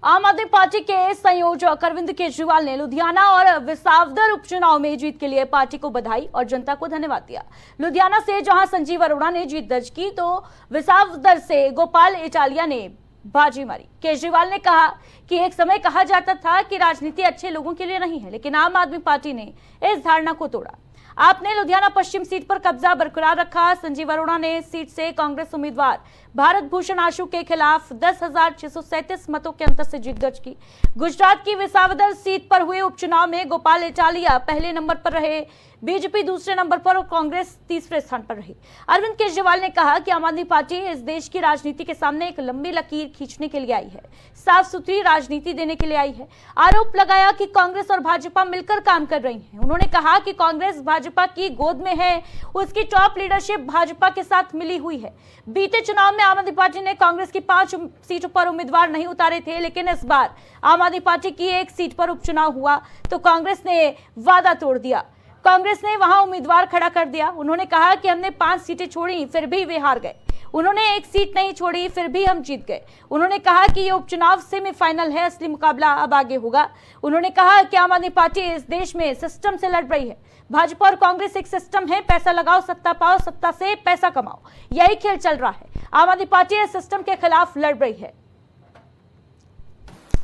आम आदमी पार्टी के संयोजक अरविंद केजरीवाल ने लुधियाना और विसावदर उपचुनाव में जीत के लिए पार्टी को बधाई और जनता को धन्यवाद दिया। लुधियाना से जहां संजीव अरोड़ा ने जीत दर्ज की तो विसावदर से गोपाल इटालिया ने बाजी मारी। केजरीवाल ने कहा कि एक समय कहा जाता था कि राजनीति अच्छे लोगों के लिए नहीं है, लेकिन आम आदमी पार्टी ने इस धारणा को तोड़ा। आपने लुधियाना पश्चिम सीट पर कब्जा बरकरार रखा। संजीव अरोड़ा ने इस सीट से कांग्रेस उम्मीदवार भारत भूषण आशु के खिलाफ 10,637 मतों के अंतर से जीत दर्ज की। गुजरात की विसावदर सीट पर हुए उपचुनाव में गोपाल इटालिया पहले नंबर पर रहे, बीजेपी दूसरे नंबर पर और कांग्रेस तीसरे स्थान पर रही। अरविंद केजरीवाल ने कहा कि आम आदमी पार्टी इस देश की राजनीति के सामने एक लंबी लकीर खींचने के लिए आई है, साफ सुथरी राजनीति देने के लिए आई है। आरोप लगाया कि कांग्रेस और भाजपा मिलकर काम कर रही हैं। उन्होंने कहा कि कांग्रेस भाजपा की गोद में है, उसकी टॉप लीडरशिप भाजपा के साथ मिली हुई है। बीते चुनाव में आम आदमी पार्टी ने कांग्रेस की 5 सीटों पर उम्मीदवार नहीं उतारे थे, लेकिन इस बार आम आदमी पार्टी की एक सीट पर उपचुनाव हुआ तो कांग्रेस ने वादा तोड़ दिया। कांग्रेस ने वहां उम्मीदवार खड़ा कर दिया। उन्होंने कहा कि हमने 5 सीटें छोड़ी फिर भी वे हार गए, उन्होंने एक सीट नहीं छोड़ी फिर भी हम जीत गए। उन्होंने कहा कि ये उपचुनाव सेमीफाइनल है, असली मुकाबला अब आगे होगा। उन्होंने कहा कि आम आदमी पार्टी इस देश में सिस्टम से लड़ रही है। भाजपा और कांग्रेस एक सिस्टम है, पैसा लगाओ सत्ता पाओ, सत्ता से पैसा कमाओ, यही खेल चल रहा है। आम आदमी पार्टी इस सिस्टम के खिलाफ लड़ रही है।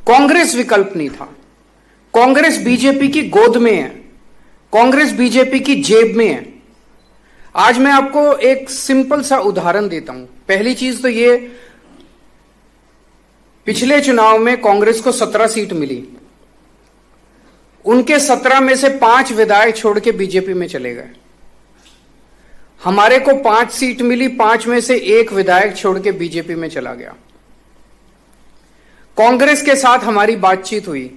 कांग्रेस विकल्प नहीं था। कांग्रेस बीजेपी की गोद में है, कांग्रेस बीजेपी की जेब में है। आज मैं आपको एक सिंपल सा उदाहरण देता हूं। पहली चीज तो ये, पिछले चुनाव में कांग्रेस को 17 सीट मिली, उनके 17 में से 5 विधायक छोड़ के बीजेपी में चले गए। हमारे को 5 सीट मिली, 5 में से 1 विधायक छोड़ के बीजेपी में चला गया। कांग्रेस के साथ हमारी बातचीत हुई।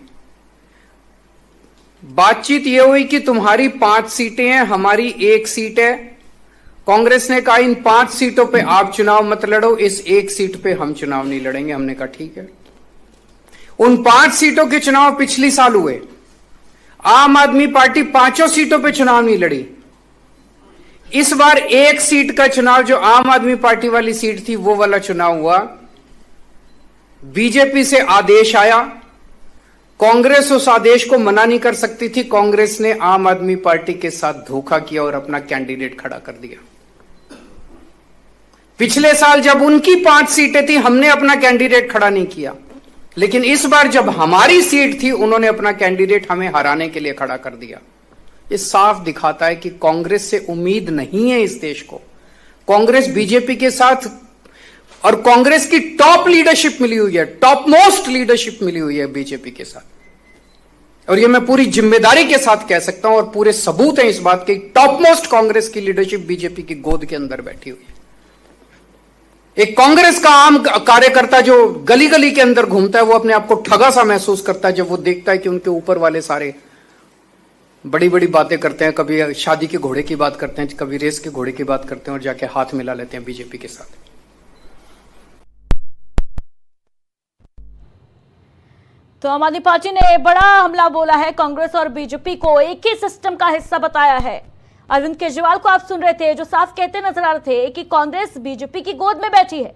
बातचीत यह हुई कि तुम्हारी 5 सीटें हैं, हमारी 1 सीट है। कांग्रेस ने कहा इन 5 सीटों पे आप चुनाव मत लड़ो, इस 1 सीट पे हम चुनाव नहीं लड़ेंगे। हमने कहा ठीक है। उन 5 सीटों के चुनाव पिछली साल हुए। आम आदमी पार्टी 5 सीटों पे चुनाव नहीं लड़ी। इस बार 1 सीट का चुनाव, जो आम आदमी पार्टी वाली सीट थी, वो वाला चुनाव हुआ। बीजेपी से आदेश आया, कांग्रेस उस आदेश को मना नहीं कर सकती थी। कांग्रेस ने आम आदमी पार्टी के साथ धोखा किया और अपना कैंडिडेट खड़ा कर दिया। पिछले साल जब उनकी 5 सीटें थी, हमने अपना कैंडिडेट खड़ा नहीं किया, लेकिन इस बार जब हमारी सीट थी, उन्होंने अपना कैंडिडेट हमें हराने के लिए खड़ा कर दिया। ये साफ दिखाता है कि कांग्रेस से उम्मीद नहीं है इस देश को। कांग्रेस बीजेपी के साथ, और कांग्रेस की टॉप लीडरशिप मिली हुई है, टॉप मोस्ट लीडरशिप मिली हुई है बीजेपी के साथ। और ये मैं पूरी जिम्मेदारी के साथ कह सकता हूं, और पूरे सबूत हैं इस बात के। टॉप मोस्ट कांग्रेस की लीडरशिप बीजेपी की गोद के अंदर बैठी हुई है। एक कांग्रेस का आम कार्यकर्ता जो गली गली के अंदर घूमता है, वो अपने आप को ठगा सा महसूस करता है जब वो देखता है कि उनके ऊपर वाले सारे बड़ी बड़ी बातें करते हैं। कभी शादी के घोड़े की बात करते हैं, कभी रेस के घोड़े की बात करते हैं, और जाके हाथ मिला लेते हैं बीजेपी के साथ। तो आम आदमी पार्टी ने बड़ा हमला बोला है, कांग्रेस और बीजेपी को एक ही सिस्टम का हिस्सा बताया है। अरविंद केजरीवाल को आप सुन रहे थे, जो साफ कहते नजर आ रहे थे कि कांग्रेस बीजेपी की गोद में बैठी है।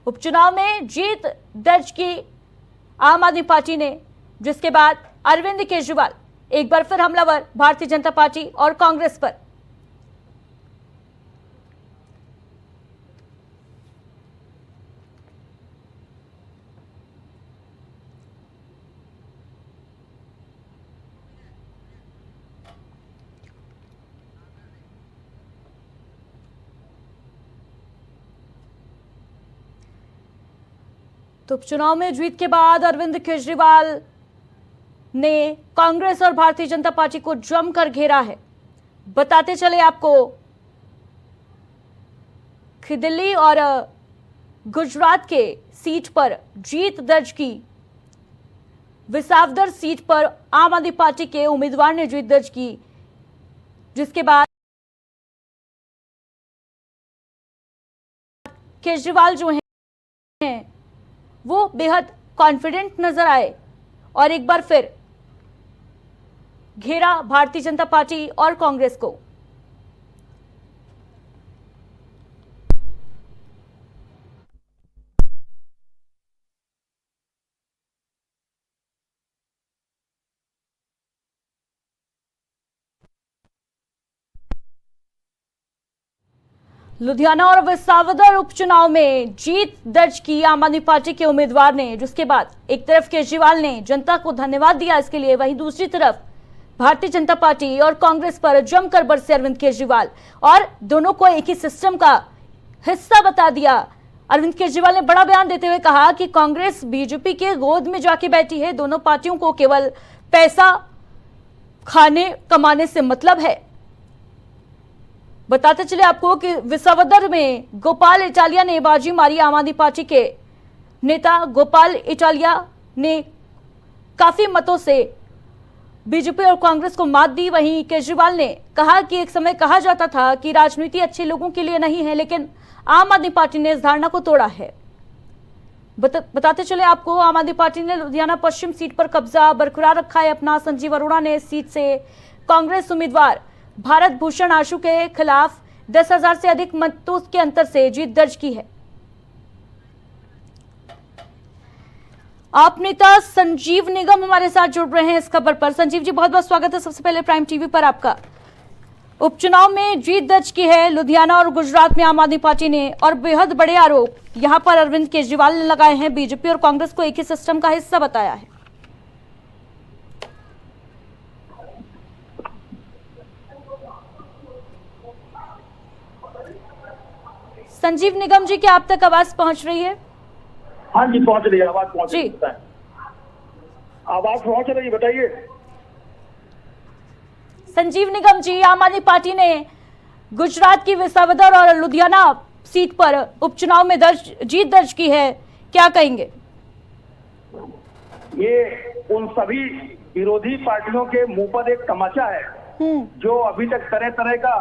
उपचुनाव में जीत दर्ज की आम आदमी पार्टी ने, जिसके बाद अरविंद केजरीवाल एक बार फिर हमलावर भारतीय जनता पार्टी और कांग्रेस पर। तो उपचुनाव में जीत के बाद अरविंद केजरीवाल ने कांग्रेस और भारतीय जनता पार्टी को जमकर घेरा है। बताते चले आपको कि दिल्ली और गुजरात के सीट पर जीत दर्ज की। विसावदर सीट पर आम आदमी पार्टी के उम्मीदवार ने जीत दर्ज की, जिसके बाद केजरीवाल जो हैं वो बेहद कॉन्फिडेंट नजर आए और एक बार फिर घेरा भारतीय जनता पार्टी और कांग्रेस को। लुधियाना और विसावदर उपचुनाव में जीत दर्ज की आम आदमी पार्टी के उम्मीदवार ने, जिसके बाद एक तरफ केजरीवाल ने जनता को धन्यवाद दिया इसके लिए, वहीं दूसरी तरफ भारतीय जनता पार्टी और कांग्रेस पर जमकर बरसे अरविंद केजरीवाल और दोनों को एक ही सिस्टम का हिस्सा बता दिया। अरविंद केजरीवाल ने बड़ा बयान देते हुए कहा कि कांग्रेस बीजेपी के गोद में जाके बैठी है, दोनों पार्टियों को केवल पैसा खाने कमाने से मतलब है। बताते चले आपको कि विसावदर में गोपाल इटालिया ने बाजी मारी। आम आदमी पार्टी के नेता गोपाल इटालिया ने काफी मतों से बीजेपी और कांग्रेस को मात दी। वहीं केजरीवाल ने कहा कि एक समय कहा जाता था कि राजनीति अच्छे लोगों के लिए नहीं है, लेकिन आम आदमी पार्टी ने इस धारणा को तोड़ा है। बताते चले आपको, आम आदमी पार्टी ने लुधियाना पश्चिम सीट पर कब्जा बरकरार रखा है अपना। संजीव अरोड़ा ने इस सीट से कांग्रेस उम्मीदवार भारत भूषण आशु के खिलाफ 10,000 से अधिक मतों के अंतर से जीत दर्ज की है। आप नेता संजीव निगम हमारे साथ जुड़ रहे हैं इस खबर पर। संजीव जी, बहुत बहुत स्वागत है सबसे पहले प्राइम टीवी पर आपका। उपचुनाव में जीत दर्ज की है लुधियाना और गुजरात में आम आदमी पार्टी ने, और बेहद बड़े आरोप यहां पर अरविंद केजरीवाल ने लगाए हैं। बीजेपी और कांग्रेस को एक ही सिस्टम का हिस्सा बताया है। संजीव निगम जी, क्या आप तक आवाज पहुंच रही है? हाँ जी, पहुंच रही है, आवाज पहुंच रही जी। है, आवाज पहुंच रही है, बताइए। संजीव निगम जी, आम आदमी पार्टी ने गुजरात की विसावदर और लुधियाना सीट पर उपचुनाव में जीत दर्ज की है, क्या कहेंगे? ये उन सभी विरोधी पार्टियों के मुंह पर एक तमाचा है जो अभी तक तरह तरह का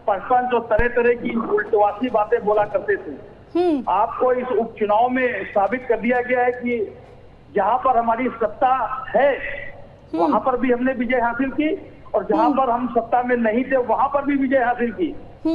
प्रपंच और तरह तरह की उल्टवासी बातें बोला करते थे। आपको इस उपचुनाव में साबित कर दिया गया है कि जहां पर हमारी सत्ता है वहां पर भी हमने विजय हासिल की, और जहां पर हम सत्ता में नहीं थे वहां पर भी विजय हासिल की।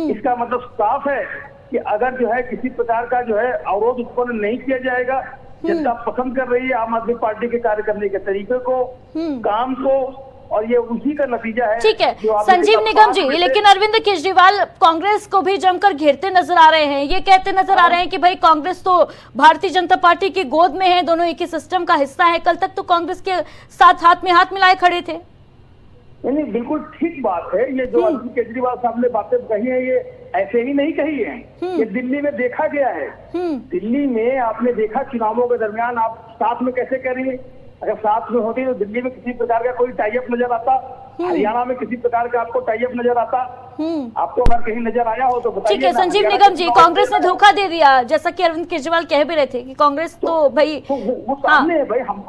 इसका मतलब साफ है कि अगर जो है किसी प्रकार का जो है अवरोध उत्पन्न नहीं किया जाएगा, जनता पसंद कर रही है आम आदमी पार्टी के कार्य करने के तरीके को, काम को, और ये उसी का नतीजा है। ठीक है संजीव निगम जी, लेकिन अरविंद केजरीवाल कांग्रेस को भी जमकर घेरते नजर आ रहे हैं। ये कहते नजर आ रहे हैं कि भाई कांग्रेस तो भारतीय जनता पार्टी की गोद में है, दोनों एक ही सिस्टम का हिस्सा है। कल तक तो कांग्रेस के साथ हाथ में हाथ मिलाए खड़े थे। नहीं, बिल्कुल ठीक बात है। ये जो अरविंद केजरीवाल साहब ने बातें कही है, ये ऐसे ही नहीं कही है। ये दिल्ली में देखा गया है। दिल्ली में आपने देखा चुनावों के दरमियान आप साथ में कैसे करेंगे। अगर साथ में होती तो दिल्ली में किसी प्रकार का कोई टाई अप नजर आता, हरियाणा में किसी प्रकार का आपको टाई अप नजर आता, आपको अगर कहीं नजर आया हो तो बताइए। ठीक है संजीव निगम जी, कांग्रेस ने धोखा दे दिया, जैसा कि अरविंद केजरीवाल कह भी रहे थे कि कांग्रेस तो भाई वो सामने है भाई। हम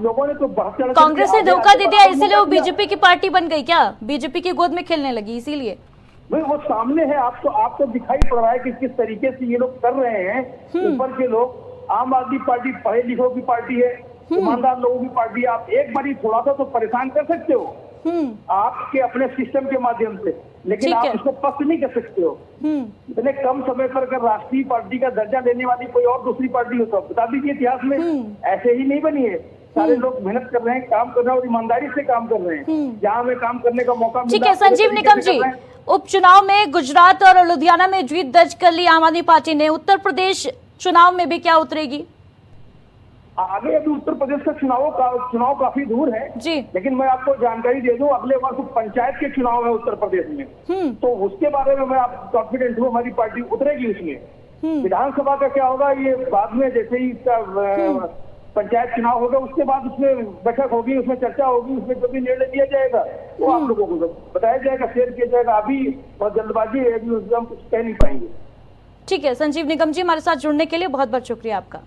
लोगों ने तो कांग्रेस ने धोखा दे दिया, इसीलिए वो बीजेपी की पार्टी बन गई क्या? बीजेपी की गोद में खेलने लगी इसीलिए। भाई वो सामने है, आपको दिखाई पड़ रहा है कि किस तरीके से ये लोग कर रहे हैं। ऊपर के लोग, आम आदमी पार्टी पढ़े लिखों की पार्टी है, ईमानदार लोगों की पार्टी। आप एक बार थोड़ा सा तो परेशान कर सकते हो आपके अपने सिस्टम के माध्यम से, लेकिन आप उसको पक्ष नहीं कर सकते हो। इतने कम समय पर अगर राष्ट्रीय पार्टी का दर्जा देने वाली कोई और दूसरी पार्टी हो तो बता दीजिए इतिहास में। ऐसे ही नहीं बनी है। सारे लोग मेहनत कर रहे हैं, काम कर रहे हैं और ईमानदारी से काम कर रहे हैं। जहाँ हमें काम करने का मौका मिला। ठीक है संजीव निगम जी, उपचुनाव में गुजरात और लुधियाना में जीत दर्ज कर ली आम आदमी पार्टी ने। उत्तर प्रदेश चुनाव में भी क्या उतरेगी? आगे अभी उत्तर प्रदेश का चुनाव काफी दूर है जी, लेकिन मैं आपको जानकारी दे दूं, अगले वर्ष पंचायत के चुनाव है उत्तर प्रदेश में। तो उसके बारे में मैं आप कॉन्फिडेंट हूँ, हमारी पार्टी उतरेगी उसमें। विधानसभा का क्या होगा ये बाद में, जैसे ही पंचायत चुनाव होगा उसके बाद उसमें बैठक होगी, उसमें चर्चा होगी, उसमें जो भी निर्णय लिया जाएगा वो आप लोगों को बताया जाएगा, शेयर किया जाएगा। अभी बहुत जल्दबाजी है, अभी हम कुछ कह नहीं पाएंगे। ठीक है संजीव निगम जी, हमारे साथ जुड़ने के लिए बहुत बहुत शुक्रिया आपका।